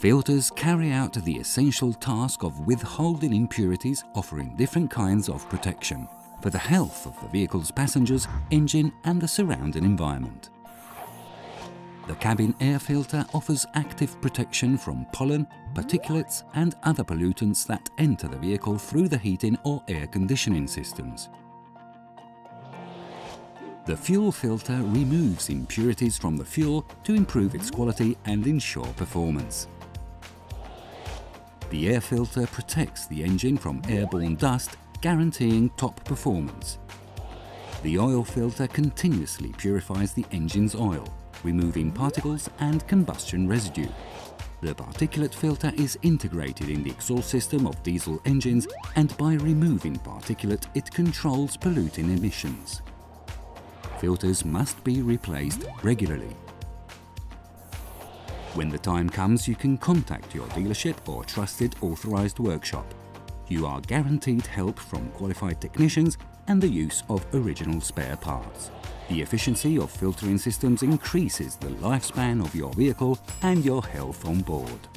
Filters carry out the essential task of withholding impurities, offering different kinds of protection for the health of the vehicle's passengers, engine and the surrounding environment. The cabin air filter offers active protection from pollen, particulates and other pollutants that enter the vehicle through the heating or air conditioning systems. The fuel filter removes impurities from the fuel to improve its quality and ensure performance. The air filter protects the engine from airborne dust, guaranteeing top performance. The oil filter continuously purifies the engine's oil, removing particles and combustion residue. The particulate filter is integrated in the exhaust system of diesel engines, and by removing particulate, it controls polluting emissions. Filters must be replaced regularly. When the time comes, you can contact your dealership or trusted authorized workshop. You are guaranteed help from qualified technicians and the use of original spare parts. The efficiency of filtering systems increases the lifespan of your vehicle and your health on board.